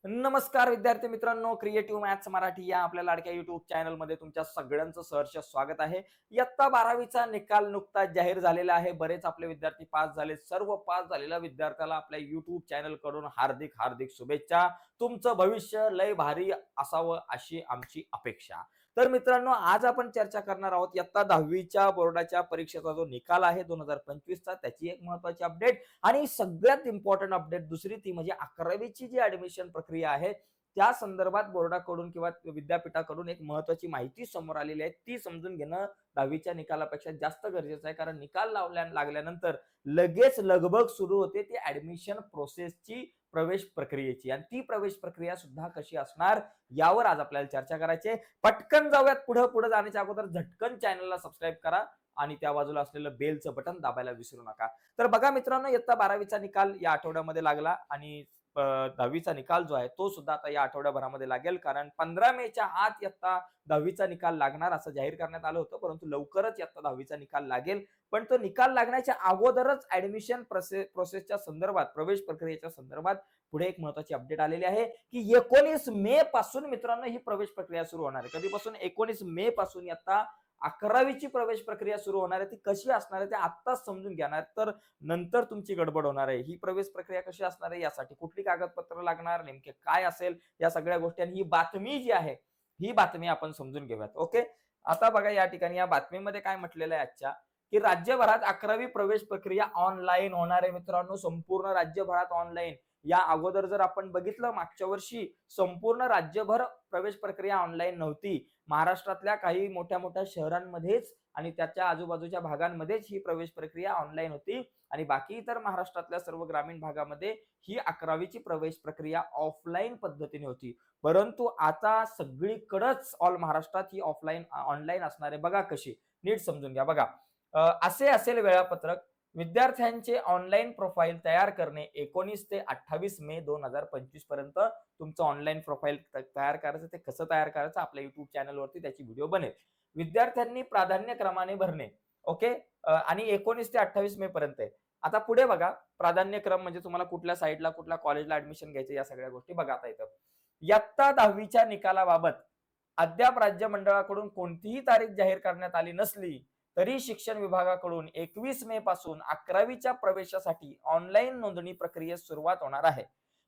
नमस्कार विद्यार्थी मित्रांनो, क्रिएटिव्ह मॅथ्स मराठी या आपल्या लाडक्या युट्यूब चॅनलमध्ये तुमच्या सगळ्यांचं सहर्ष स्वागत आहे. इयत्ता 12वीचा निकाल नुकताच जाहीर झालेला आहे. बरेच आपले विद्यार्थी पास झाले. सर्व पास झालेल्या विद्यार्थ्याला आपल्या युट्यूब चॅनल कडून हार्दिक हार्दिक शुभेच्छा. तुमचं भविष्य लय भारी असावं अशी आमची अपेक्षा. तर मित्रांनो, आज आपण चर्चा करणार आहोत इयत्ता 10वीच्या बोर्डाच्या परीक्षेचा जो निकाल आहे 2025चा, त्याची एक महत्त्वाची अपडेट आणि सगळ्यात इम्पॉर्टंट अपडेट दुसरी ती म्हणजे 11वीची जी ऍडमिशन प्रक्रिया आहे त्या संदर्भात बोर्डाकडून किंवा विद्यापीठाकडून एक महत्त्वाची माहिती समोर आलेली आहे. ती समजून घेणं 10वीच्या निकालापेक्षा जास्त गरजेचं आहे, कारण निकाल लागल्यानंतर लगेच लगबग सुरू होते ती ऍडमिशन प्रोसेसची, प्रवेश प्रक्रियेची. आणि ती प्रवेश प्रक्रिया सुद्धा कशी असणार यावर आज आपल्याला चर्चा करायची आहे. पटकन जाऊयात पुढे. पुढे जाण्याच्या अगोदर झटकन चॅनलला सबस्क्राईब करा आणि त्या बाजूला असलेलं बेलचं बटन दाबायला विसरू नका. तर बघा मित्रांनो, इयत्ता 12वीचा निकाल या आठवड्यामध्ये लागला आणि 10वीचा निकाल जो आहे तो सुद्धा आता या आठवड्याभरामध्ये लागेल, कारण 15 मेच्या आत इयत्ता 10वीचा निकाल लागणार असं जाहीर करण्यात आलं होतं. परंतु लवकरच इयत्ता 10वीचा निकाल लागेल. पण तो निकाल लागण्याच्या अगोदरच ऍडमिशन प्रोसेसच्या संदर्भात, प्रवेश प्रक्रियेच्या संदर्भात पुढे एक महत्त्वाची अपडेट आलेली आहे की 19 मे पासून मित्रांनो ही प्रवेश प्रक्रिया सुरू होणार आहे. कधीपासून? 19 मे पासून इयत्ता 11वीची प्रवेश प्रक्रिया सुरू होणार आहे. ती कशी असणार आहे ते आत्ताच समजून घेणार तर नंतर तुमची गडबड होणार आहे. ही प्रवेश प्रक्रिया कशी असणार आहे, यासाठी कुठली कागदपत्र लागणार, नेमके काय असेल, या सगळ्या गोष्टी आणि ही बातमी जी आहे ही बातमी आपण समजून घेऊयात. ओके, आता बघा या ठिकाणी या बातमीमध्ये काय म्हटलेलं आहे आजच्या, की राज्यभरात 11वी प्रवेश प्रक्रिया ऑनलाईन होणार आहे. मित्रांनो, संपूर्ण राज्यभरात ऑनलाईन. या अगोदर जर आपण बघितलं मागच्या वर्षी संपूर्ण राज्यभर प्रवेश प्रक्रिया ऑनलाईन नव्हती. महाराष्ट्रातल्या काही मोठ्या मोठ्या शहरांमध्येच आणि त्याच्या आजूबाजूच्या भागांमध्येच ही प्रवेश प्रक्रिया ऑनलाईन होती आणि बाकी इतर महाराष्ट्रातल्या सर्व ग्रामीण भागामध्ये ही 11वीची प्रवेश प्रक्रिया ऑफलाईन पद्धतीने होती. परंतु आता सगळीकडेच ऑल महाराष्ट्रात ही ऑनलाईन असणार आहे. बघा कशी, नीट समजून घ्या. बघा, असे असेल वेळापत्रक. विद्यार्थ्यांचे ऑनलाईन प्रोफाईल तयार करणे 19 ते 28 मे 2025 पर्यंत तुमचं ऑनलाईन प्रोफाईल तयार करायचं. ते कसं तयार करायचं आपल्या युट्यूब चॅनलवरती त्याची व्हिडिओ बनेल. विद्यार्थ्यांनी प्राधान्यक्रमाने भरणे. ओके, आणि 19 ते 28 मे पर्यंत आहे. आता पुढे बघा, प्राधान्यक्रम म्हणजे तुम्हाला कुठल्या साईडला, कुठल्या कॉलेजला ऍडमिशन घ्यायचं, या सगळ्या गोष्टी बघा. आता इथं इयत्ता 10वीच्या निकालाबाबत अद्याप राज्य मंडळाकडून कोणतीही तारीख जाहीर करण्यात आली नसली तरी शिक्षण विभागाकडून 21 मे पासून 11वीच्या प्रवेशासाठी ऑनलाईन नोंदणी प्रक्रियेस सुरुवात होणार आहे.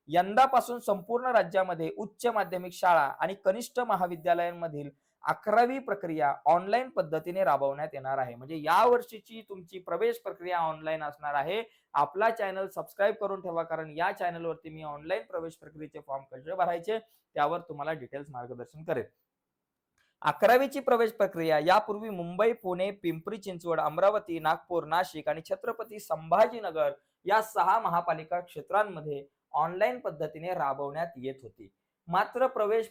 यंदापासून संपूर्ण राज्यामध्ये उच्च माध्यमिक शाळा आणि कनिष्ठ महाविद्यालयांमधील 11वी प्रक्रिया ऑनलाईन पद्धतीने राबवण्यात येणार आहे. म्हणजे या वर्षीची तुमची प्रवेश प्रक्रिया ऑनलाईन असणार आहे. आपला चॅनल सबस्क्राईब करून ठेवा, कारण या चॅनलवरती मी ऑनलाईन प्रवेश प्रक्रियेचे फॉर्म कसे भरायचे त्यावर तुम्हाला डिटेल्स मार्गदर्शन करेल. 11वीची प्रवेश प्रक्रिया यापूर्वी मुंबई, पुणे, पिंपरी चिंचवड, अमरावती, नागपूर, नाशिक आणि छत्रपती संभाजीनगर या 6 महापालिका क्षेत्रांमध्ये ऑनलाईन पद्धतीने राबवण्यात येत होती. मात्र प्रवेश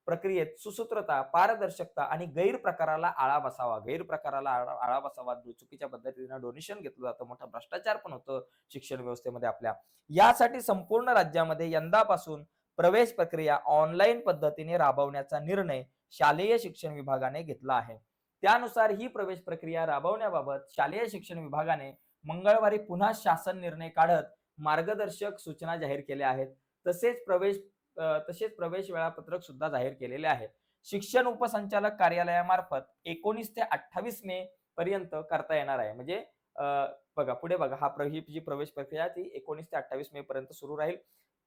प्रक्रियेत सुसूत्रता, पारदर्शकता आणि गैरप्रकाराला आळा बसावा. गैरप्रकाराला आळा बसावा, चुकीच्या पद्धतीने डोनेशन घेतलं जातं, मोठा भ्रष्टाचार पण होतं शिक्षण व्यवस्थेमध्ये आपल्या. यासाठी संपूर्ण राज्यामध्ये यंदापासून प्रवेश प्रक्रिया ऑनलाईन पद्धतीने राबवण्याचा निर्णय शालेय शिक्षण विभागाने घेतला आहे. त्यानुसार ही प्रवेश प्रक्रिया राबवण्याबाबत शालेय शिक्षण विभागाने मंगळवारी पुन्हा शासन निर्णय काढत मार्गदर्शक सूचना जाहीर केल्या आहेत. तसेच प्रवेश वेळापत्रक सुद्धा जाहीर केलेले आहे. शिक्षण उपसंचालक कार्यालयामार्फत 19 ते 28 मे पर्यंत करता येणार आहे. म्हणजे बघा पुढे बघा, ही जी प्रवेश प्रक्रिया ती 19 ते 28 मे पर्यंत सुरू राहील.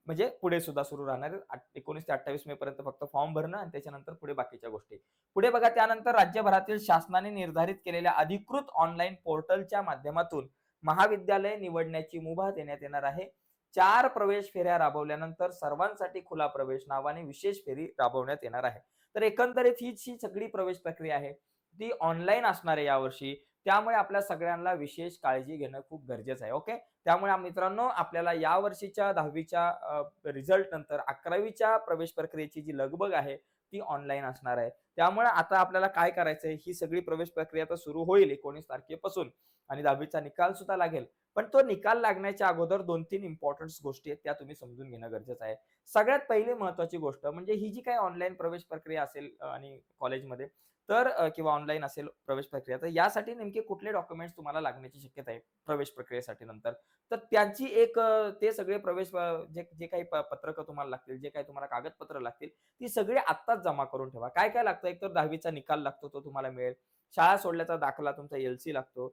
म्हणजे पुढे सुद्धा सुरू राहणार आहे. 19 ते 28 मे पर्यंत फक्त फॉर्म भरणं आणि त्याच्यानंतर पुढे बाकीच्या गोष्टी. पुढे बघा, त्यानंतर राज्यभरातील शासनाने निर्धारित केलेल्या अधिकृत ऑनलाईन पोर्टलच्या माध्यमातून महाविद्यालय निवडण्याची मुभा देण्यात येणार आहे. 4 प्रवेश फेऱ्या राबवल्यानंतर सर्वांसाठी खुला प्रवेश नावाने विशेष फेरी राबवण्यात येणार आहे. तर एकंदरीत ही सगळी प्रवेश प्रक्रिया आहे ती ऑनलाईन असणार आहे यावर्षी. त्यामुळे आपल्या सगळ्यांना विशेष काळजी घेणं खूप गरजेचं आहे. ओके, त्यामुळे मित्रांनो, आपल्याला या वर्षीच्या 10वीच्या रिझल्ट नंतर 11वीच्या प्रवेश प्रक्रियेची जी लगबग आहे ती ऑनलाईन असणार आहे. त्यामुळे आता आपल्याला काय करायचंय, ही सगळी प्रवेश प्रक्रिया तर सुरू होईल 19 तारखेपासून आणि 10वीचा निकाल सुद्धा लागेल. पण तो निकाल लागण्याच्या अगोदर 2-3 इम्पोर्टंट गोष्टी आहेत त्या तुम्ही समजून घेणं गरजेचं आहे. सगळ्यात पहिली महत्त्वाची गोष्ट म्हणजे ही जी काही ऑनलाईन प्रवेश प्रक्रिया असेल आणि कॉलेजमध्ये तर किंवा ऑनलाईन असेल प्रवेश प्रक्रिया, तर यासाठी नेमके कुठले डॉक्युमेंट्स तुम्हाला लागण्याची शक्यता आहे प्रवेश प्रक्रियेसाठी नंतर. तर त्यांची एक ते सगळे प्रवेश जे जे काही पत्रकं तुम्हाला लागतील, जे काही तुम्हाला कागदपत्र लागतील, ती सगळी आत्ताच जमा करून ठेवा. काय-काय लागतं? एकतर 10वीचा निकाल लागतो, तो तुम्हाला मिळेल. शाळा सोडल्याचा दाखला तुमचा एल-सी लागतो,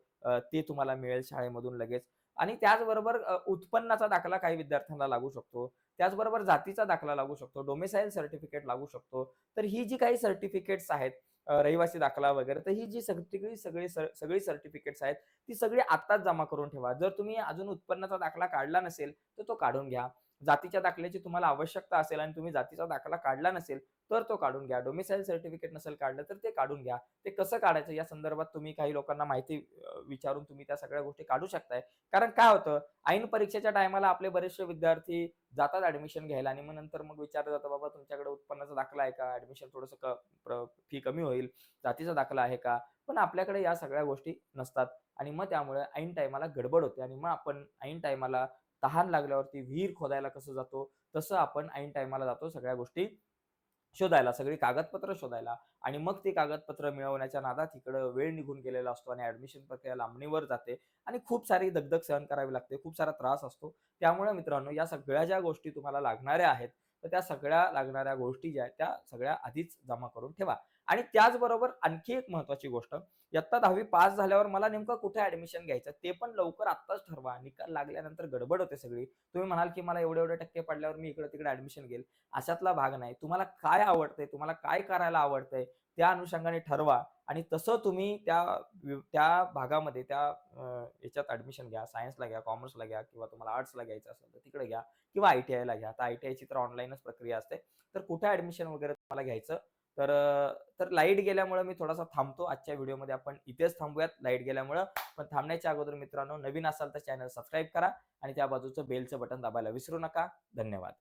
ते तुम्हाला मिळेल शाळेमधून लगेच. आणि त्याचबरोबर उत्पन्नाचा दाखला काही विद्यार्थ्यांना लागू शकतो. त्याचबरोबर जातीचा दाखला लागू शकतो, डोमिसाईल सर्टिफिकेट लागू शकतो. तर ही जी काही सर्टिफिकेट्स आहेत, रहिवासी दाखला वगैरे, तर ही जी सगळी सर्टिफिकेट्स आहेत, ती सगळी आत्ताच जमा करून ठेवा. जर तुम्ही अजून उत्पन्नाचा दाखला काढला नसेल, तर तो काढून घ्या. जातीच्या दाखल्याची तुम्हाला आवश्यकता असेल आणि तुम्ही जातीचा दाखला काढला नसेल, तर तो काढून घ्या. डोमिसाईल सर्टिफिकेट नसेल काढलं, तर ते काढून घ्या. ते कसं काढायचं या संदर्भात तुम्ही काही लोकांना माहिती विचारून तुम्ही त्या सगळ्या गोष्टी काढू शकताय. कारण काय होतं, ऐन परीक्षेच्या टायमाला आपले बरेचसे विद्यार्थी जातात ॲडमिशन घ्यायला आणि मग नंतर मग विचारलं जातं, "बाबा तुमच्याकडे उत्पन्नाचा दाखला आहे का? ॲडमिशन थोडंसं फी कमी होईल. जातीचा दाखला आहे का?" पण आपल्याकडे या सगळ्या गोष्टी नसतात आणि मग त्यामुळे ऐन टाईमाला गडबड होते आणि मग आपण ऐन टाईमाला तहान लागल्यावरती विहीर खोदायला कसं जातो, तसं आपण ऐन टाईमाला जातो सगळ्या गोष्टी शोधायला, सगळी कागदपत्र शोधायला आणि मग ते कागदपत्र मिळवण्याच्या नादात इकडं वेळ निघून गेलेला असतो आणि ॲडमिशन प्रक्रिया लांबणीवर जाते आणि खूप सारी दगदग सहन करावी लागते, खूप सारा त्रास असतो. त्यामुळे मित्रांनो, या सगळ्या ज्या गोष्टी तुम्हाला लागणाऱ्या आहेत, तर त्या सगळ्या लागणाऱ्या गोष्टी ज्या आहेत, त्या सगळ्या आधीच जमा करून ठेवा. आणि त्याचबरोबर आणखी एक महत्त्वाची गोष्ट, इयत्ता 10वी पास झाल्यावर मला नेमकं कुठे ॲडमिशन घ्यायचं, ते पण लवकर आत्ताच ठरवा. निकाल लागल्यानंतर गडबड होते सगळी. तुम्ही म्हणाल, की मला एवढे-एवढे टक्के पडल्यावर मी इकडे-तिकडे ॲडमिशन घेईल. अशातला भाग नाही. तुम्हाला काय आवडतंय, तुम्हाला काय करायला आवडतंय, त्या अनुषंगाने ठरवा आणि तसं तुम्ही त्या भागामध्ये याच्यात ॲडमिशन घ्या. सायन्सला घ्या, कॉमर्सला घ्या किंवा तुम्हाला आर्ट्सला घ्यायचं असेल तर तिकडे घ्या किंवा आय-टी-आयला घ्या. तर आय-टी-आयची तर ऑनलाईनच प्रक्रिया असते. तर कुठे ॲडमिशन वगैरे तुम्हाला घ्यायचं तर लाईट गेल्यामुळे मी थोडासा थांबतो. आजच्या व्हिडिओमध्ये आपण इथेच थांबूयात लाईट गेल्यामुळं. पण थांबण्याच्या अगोदर मित्रांनो, नवीन असाल तर चॅनल सबस्क्राईब करा आणि त्या बाजूचं बेलचं बटन दाबायला विसरू नका. धन्यवाद.